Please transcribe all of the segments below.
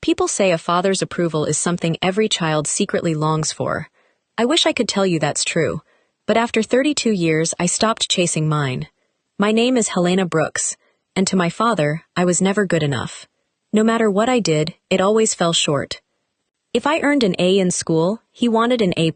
People say a father's approval is something every child secretly longs for. I wish I could tell you that's true, but after 32 years I stopped chasing mine. My name is Helena Brooks, and to my father, I was never good enough. No matter what I did, it always fell short. If I earned an A in school, he wanted an A+.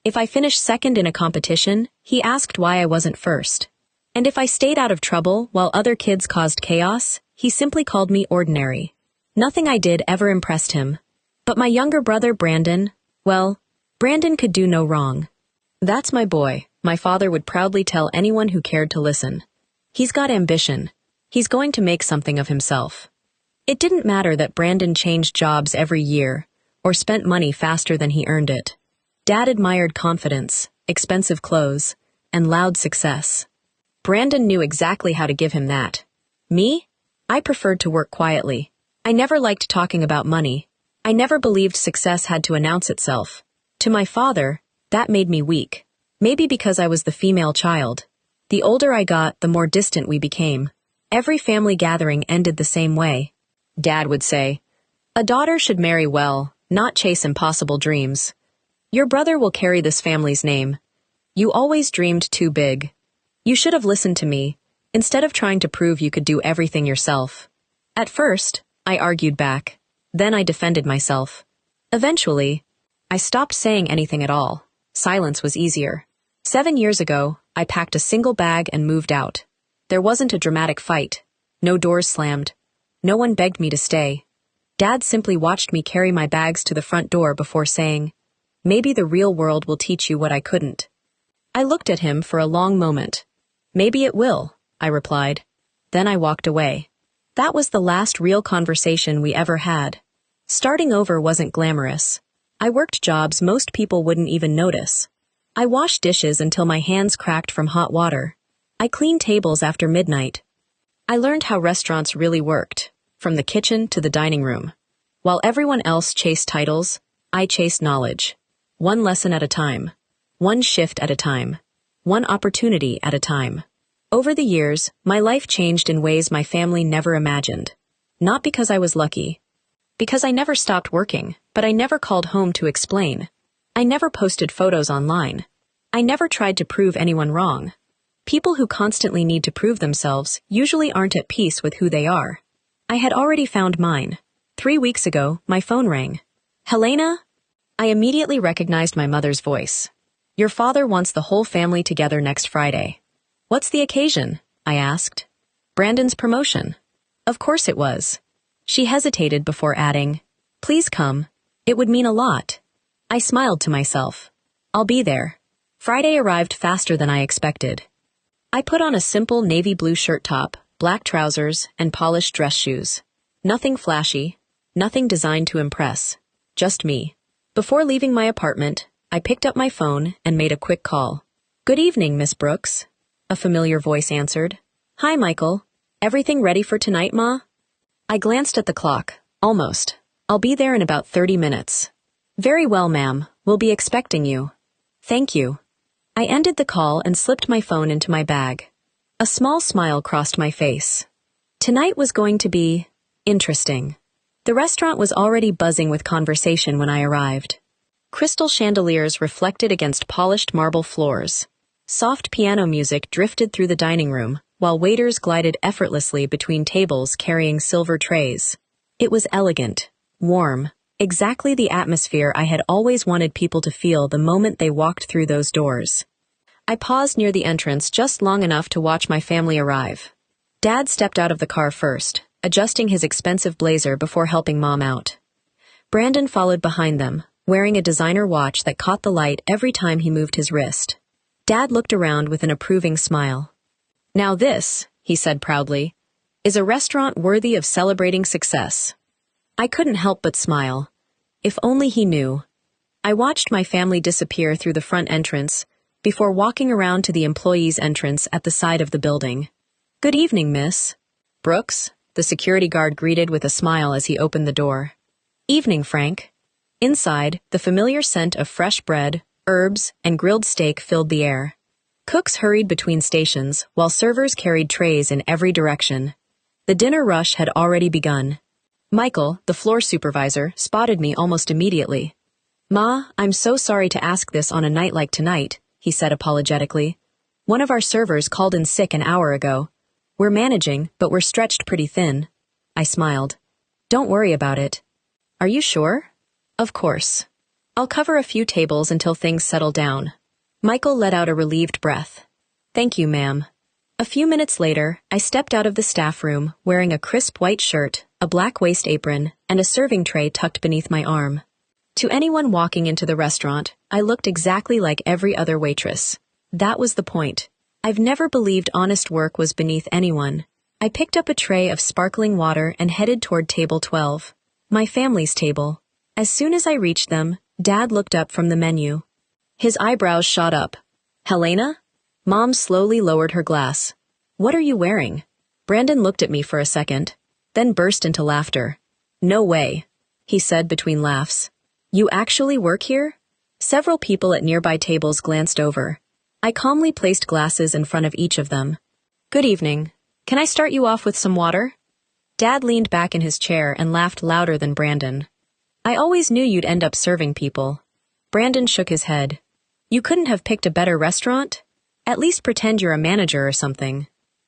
If I finished second in a competition, he asked why I wasn't first. And if I stayed out of trouble while other kids caused chaos, he simply called me ordinary. Nothing I did ever impressed him. But my younger brother, Brandon, well, Brandon could do no wrong. That's my boy, my father would proudly tell anyone who cared to listen. He's got ambition. He's going to make something of himself. It didn't matter that Brandon changed jobs every year, or spent money faster than he earned it. Dad admired confidence, expensive clothes, and loud success. Brandon knew exactly how to give him that. Me? I preferred to work quietly. I never liked talking about money. I never believed success had to announce itself. To my father, that made me weak. Maybe because I was the female child. The older I got, the more distant we became. Every family gathering ended the same way. Dad would say, "A daughter should marry well, not chase impossible dreams. Your brother will carry this family's name. You always dreamed too big. You should have listened to me, instead of trying to prove you could do everything yourself." At first, I argued back. Then I defended myself. Eventually, I stopped saying anything at all. Silence was easier. 7 years ago, I packed a single bag and moved out. There wasn't a dramatic fight. No doors slammed. No one begged me to stay. Dad simply watched me carry my bags to the front door before saying, "Maybe the real world will teach you what I couldn't." I looked at him for a long moment. "Maybe it will," I replied. Then I walked away. That was the last real conversation we ever had. Starting over wasn't glamorous. I worked jobs most people wouldn't even notice. I washed dishes until my hands cracked from hot water. I cleaned tables after midnight. I learned how restaurants really worked, from the kitchen to the dining room. While everyone else chased titles, I chased knowledge. One lesson at a time. One shift at a time. One opportunity at a time. Over the years, my life changed in ways my family never imagined. Not because I was lucky. Because I never stopped working, but I never called home to explain. I never posted photos online. I never tried to prove anyone wrong. People who constantly need to prove themselves usually aren't at peace with who they are. I had already found mine. 3 weeks ago, my phone rang. "Helena?" I immediately recognized my mother's voice. "Your father wants the whole family together next Friday." "What's the occasion?" I asked. "Brandon's promotion." Of course it was. She hesitated before adding, "Please come. It would mean a lot." I smiled to myself. "I'll be there." Friday arrived faster than I expected. I put on a simple navy blue shirt top, black trousers, and polished dress shoes. Nothing flashy, nothing designed to impress. Just me. Before leaving my apartment, I picked up my phone and made a quick call. "Good evening, Miss Brooks," a familiar voice answered. "Hi, Michael. Everything ready for tonight, Ma?" I glanced at the clock. "Almost. I'll be there in about 30 minutes. "Very well, ma'am. We'll be expecting you." "Thank you." I ended the call and slipped my phone into my bag. A small smile crossed my face. Tonight was going to be interesting. The restaurant was already buzzing with conversation when I arrived. Crystal chandeliers reflected against polished marble floors. Soft piano music drifted through the dining room, while waiters glided effortlessly between tables carrying silver trays. It was elegant, warm, exactly the atmosphere I had always wanted people to feel the moment they walked through those doors. I paused near the entrance just long enough to watch my family arrive. Dad stepped out of the car first, adjusting his expensive blazer before helping Mom out. Brandon followed behind them, wearing a designer watch that caught the light every time he moved his wrist. Dad looked around with an approving smile. "Now this," he said proudly, "is a restaurant worthy of celebrating success." I couldn't help but smile. If only he knew. I watched my family disappear through the front entrance, before walking around to the employees' entrance at the side of the building. "Good evening, Miss Brooks," the security guard greeted with a smile as he opened the door. "Evening, Frank." Inside, the familiar scent of fresh bread, herbs, and grilled steak filled the air. Cooks hurried between stations, while servers carried trays in every direction. The dinner rush had already begun. Michael, the floor supervisor, spotted me almost immediately. "Ma, I'm so sorry to ask this on a night like tonight," he said apologetically. "One of our servers called in sick an hour ago. We're managing, but we're stretched pretty thin." I smiled. "Don't worry about it." "Are you sure?" "Of course. I'll cover a few tables until things settle down." Michael let out a relieved breath. "Thank you, ma'am." A few minutes later, I stepped out of the staff room wearing a crisp white shirt, a black waist apron, and a serving tray tucked beneath my arm. To anyone walking into the restaurant, I looked exactly like every other waitress. That was the point. I've never believed honest work was beneath anyone. I picked up a tray of sparkling water and headed toward table 12, my family's table. As soon as I reached them, Dad looked up from the menu. His eyebrows shot up. "Helena?" Mom slowly lowered her glass. "What are you wearing?" Brandon looked at me for a second, then burst into laughter. "No way," he said between laughs. "You actually work here?" Several people at nearby tables glanced over. I calmly placed glasses in front of each of them. "Good evening. Can I start you off with some water?" Dad leaned back in his chair and laughed louder than Brandon. "I always knew you'd end up serving people." Brandon shook his head. "You couldn't have picked a better restaurant? At least pretend you're a manager or something."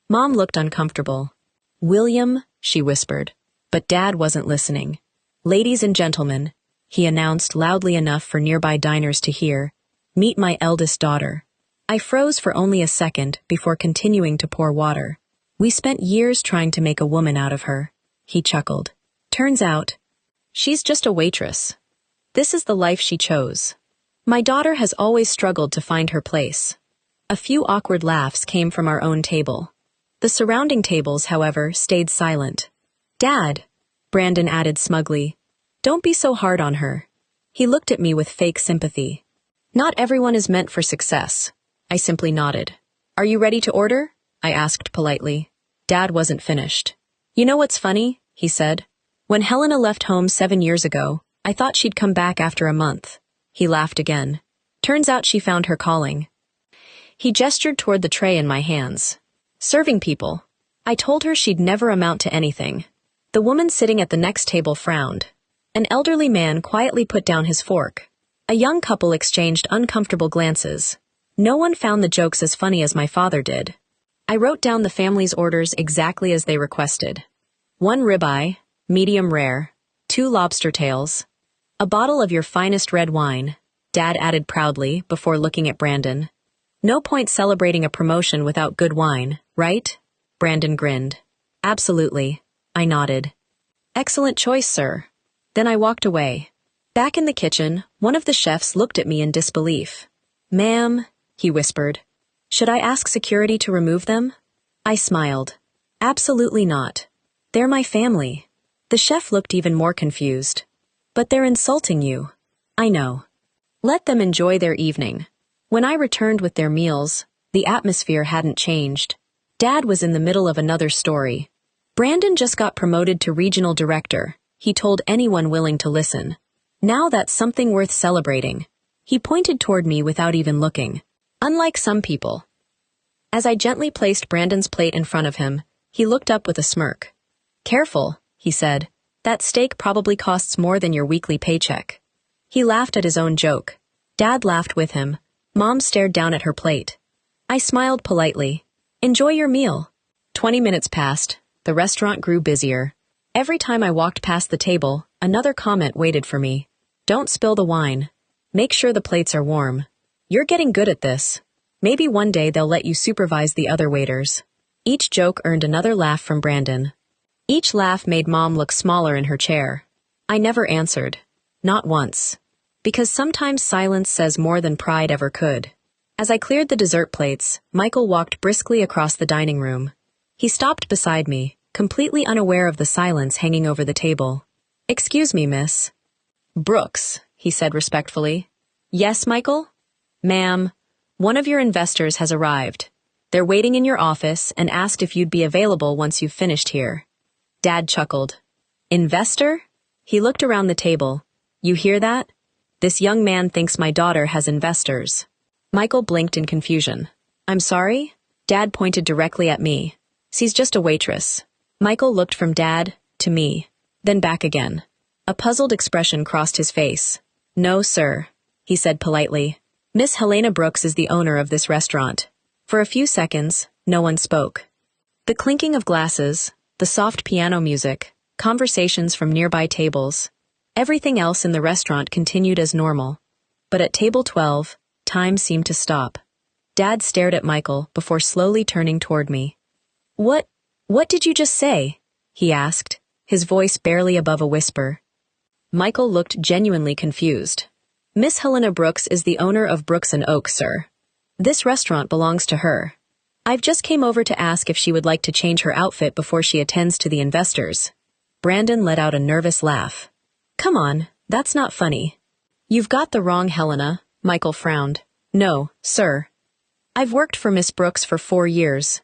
Mom looked uncomfortable. "William," she whispered, but Dad wasn't listening. "Ladies and gentlemen," he announced loudly enough for nearby diners to hear, "meet my eldest daughter." I froze for only a second before continuing to pour water. "We spent years trying to make a woman out of her," he chuckled. "Turns out, she's just a waitress. This is the life she chose." My daughter has always struggled to find her place. A few awkward laughs came from our own table. The surrounding tables, however, stayed silent. "Dad," Brandon added smugly, "don't be so hard on her." He looked at me with fake sympathy. "Not everyone is meant for success." I simply nodded. "Are you ready to order?" I asked politely. Dad wasn't finished. "You know what's funny?" he said. "When Helena left home 7 years ago, I thought she'd come back after a month." He laughed again. "Turns out she found her calling." He gestured toward the tray in my hands. "Serving people." I told her she'd never amount to anything. The woman sitting at the next table frowned. An elderly man quietly put down his fork. A young couple exchanged uncomfortable glances. No one found the jokes as funny as my father did. I wrote down the family's orders exactly as they requested. 1 ribeye, medium rare, 2 lobster tails, a bottle of your finest red wine, Dad added proudly before looking at Brandon. "No point celebrating a promotion without good wine, right?" Brandon grinned. "Absolutely," I nodded. "Excellent choice, sir." Then I walked away. Back in the kitchen, one of the chefs looked at me in disbelief. "Ma'am," he whispered, "should I ask security to remove them?" I smiled. "Absolutely not. They're my family." The chef looked even more confused. "But they're insulting you." "I know. Let them enjoy their evening." When I returned with their meals, the atmosphere hadn't changed. Dad was in the middle of another story. Brandon just got promoted to regional director, he told anyone willing to listen. Now that's something worth celebrating. He pointed toward me without even looking. Unlike some people. As I gently placed Brandon's plate in front of him, he looked up with a smirk. "Careful," he said. "That steak probably costs more than your weekly paycheck." He laughed at his own joke. Dad laughed with him. Mom stared down at her plate. I smiled politely. "Enjoy your meal." 20 minutes passed. The restaurant grew busier. Every time I walked past the table, another comment waited for me. "Don't spill the wine. Make sure the plates are warm. You're getting good at this. Maybe one day they'll let you supervise the other waiters." Each joke earned another laugh from Brandon. Each laugh made Mom look smaller in her chair. I never answered. Not once. Because sometimes silence says more than pride ever could. As I cleared the dessert plates, Michael walked briskly across the dining room. He stopped beside me, completely unaware of the silence hanging over the table. "Excuse me, miss." "Brooks," he said respectfully. "Yes, Michael?" "Ma'am, one of your investors has arrived. They're waiting in your office and asked if you'd be available once you've finished here." Dad chuckled. "Investor?" He looked around the table. "You hear that? This young man thinks my daughter has investors." Michael blinked in confusion. "I'm sorry?" Dad pointed directly at me. "She's just a waitress." Michael looked from Dad to me. then back again. A puzzled expression crossed his face. "No, sir," he said politely. "Miss Helena Brooks is the owner of this restaurant." For a few seconds, no one spoke. The clinking of glasses, the soft piano music, conversations from nearby tables, everything else in the restaurant continued as normal. But at table 12, time seemed to stop. Dad stared at Michael before slowly turning toward me. What did you just say?" he asked, his voice barely above a whisper. Michael looked genuinely confused. "Miss Helena Brooks is the owner of Brooks & Oak, sir. This restaurant belongs to her. I've just came over to ask if she would like to change her outfit before she attends to the investors." Brandon let out a nervous laugh. "Come on, that's not funny." "You've got the wrong Helena," Michael frowned. "No, sir. I've worked for Miss Brooks for 4 years.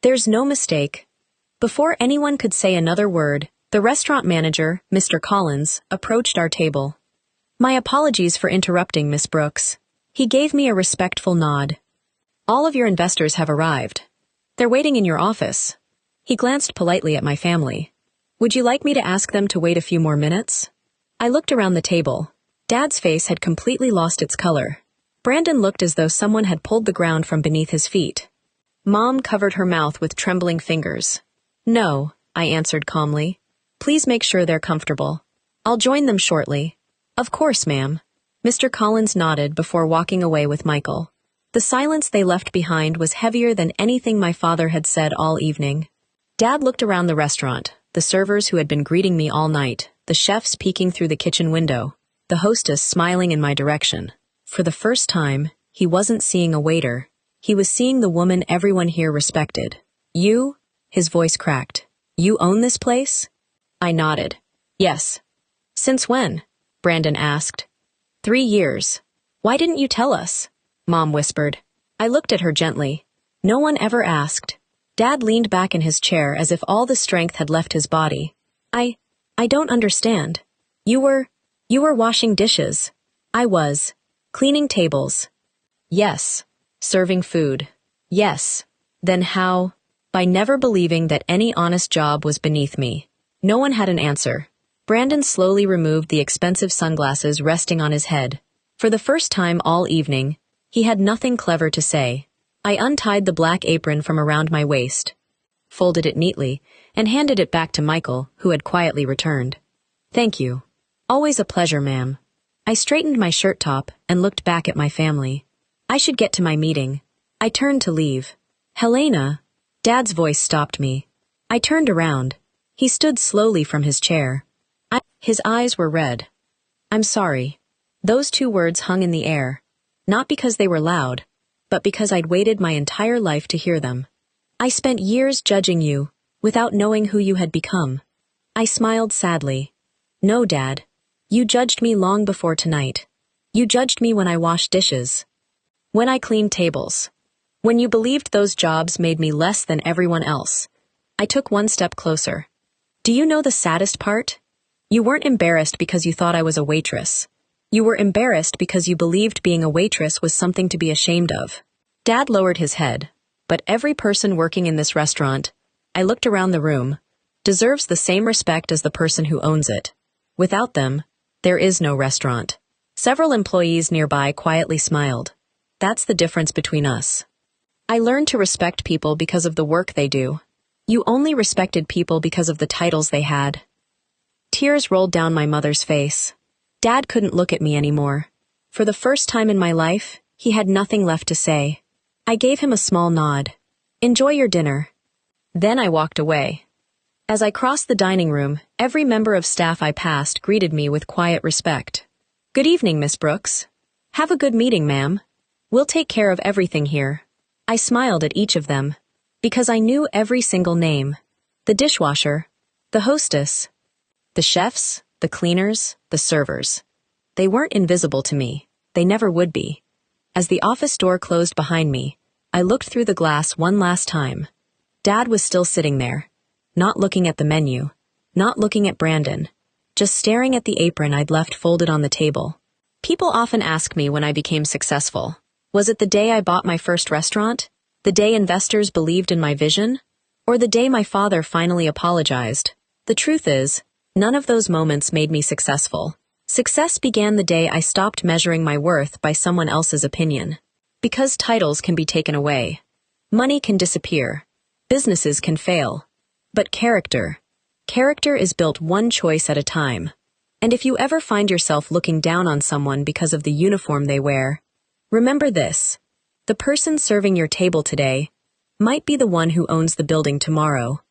There's no mistake." Before anyone could say another word, the restaurant manager, Mr. Collins, approached our table. "My apologies for interrupting, Miss Brooks." He gave me a respectful nod. "All of your investors have arrived. They're waiting in your office." He glanced politely at my family. "Would you like me to ask them to wait a few more minutes?" I looked around the table. Dad's face had completely lost its color. Brandon looked as though someone had pulled the ground from beneath his feet. Mom covered her mouth with trembling fingers. "No," I answered calmly. "Please make sure they're comfortable. I'll join them shortly." "Of course, ma'am." Mr. Collins nodded before walking away with Michael. The silence they left behind was heavier than anything my father had said all evening. Dad looked around the restaurant, the servers who had been greeting me all night, the chefs peeking through the kitchen window, the hostess smiling in my direction. For the first time, he wasn't seeing a waiter. He was seeing the woman everyone here respected. "You?" His voice cracked. "You own this place?" I nodded. "Yes." "Since when?" Brandon asked. 3 years. "Why didn't you tell us?" Mom whispered. I looked at her gently. No one ever asked. Dad leaned back in his chair as if all the strength had left his body. I don't understand. You were washing dishes." "I was. Cleaning tables." "Yes. Serving food." "Yes." "Then how?" "By never believing that any honest job was beneath me." No one had an answer. Brandon slowly removed the expensive sunglasses resting on his head. For the first time all evening, he had nothing clever to say. I untied the black apron from around my waist, folded it neatly, and handed it back to Michael, who had quietly returned. "Thank you. Always a pleasure, ma'am." I straightened my shirt top and looked back at my family. I should get to my meeting. I turned to leave. "Helena." Dad's voice stopped me. I turned around. He stood slowly from his chair. His eyes were red. "I'm sorry." Those 2 words hung in the air, not because they were loud, but because I'd waited my entire life to hear them. "I spent years judging you, without knowing who you had become." I smiled sadly. "No, Dad. You judged me long before tonight. You judged me when I washed dishes. When I cleaned tables. When you believed those jobs made me less than everyone else." I took 1 step closer. "Do you know the saddest part? You weren't embarrassed because you thought I was a waitress. You were embarrassed because you believed being a waitress was something to be ashamed of." Dad lowered his head. "But every person working in this restaurant," I looked around the room, "deserves the same respect as the person who owns it. Without them, there is no restaurant." Several employees nearby quietly smiled. That's the difference between us. I learned to respect people because of the work they do. You only respected people because of the titles they had. Tears rolled down my mother's face. Dad couldn't look at me anymore. For the first time in my life, he had nothing left to say. I gave him a small nod. "Enjoy your dinner." Then I walked away. As I crossed the dining room, every member of staff I passed greeted me with quiet respect. "Good evening, Miss Brooks." "Have a good meeting, ma'am. We'll take care of everything here." I smiled at each of them, because I knew every single name. The dishwasher, the hostess, the chefs, the cleaners, the servers. They weren't invisible to me. They never would be. As the office door closed behind me, I looked through the glass one last time. Dad was still sitting there, not looking at the menu, not looking at Brandon, just staring at the apron I'd left folded on the table. People often ask me when I became successful. Was it the day I bought my first restaurant? The day investors believed in my vision? Or the day my father finally apologized? The truth is, None of those moments made me successful. Success began the day I stopped measuring my worth by someone else's opinion. Because titles can be taken away. Money can disappear. Businesses can fail. But character is built one choice at a time. And if you ever find yourself looking down on someone because of the uniform they wear, remember this. The person serving your table today might be the one who owns the building tomorrow.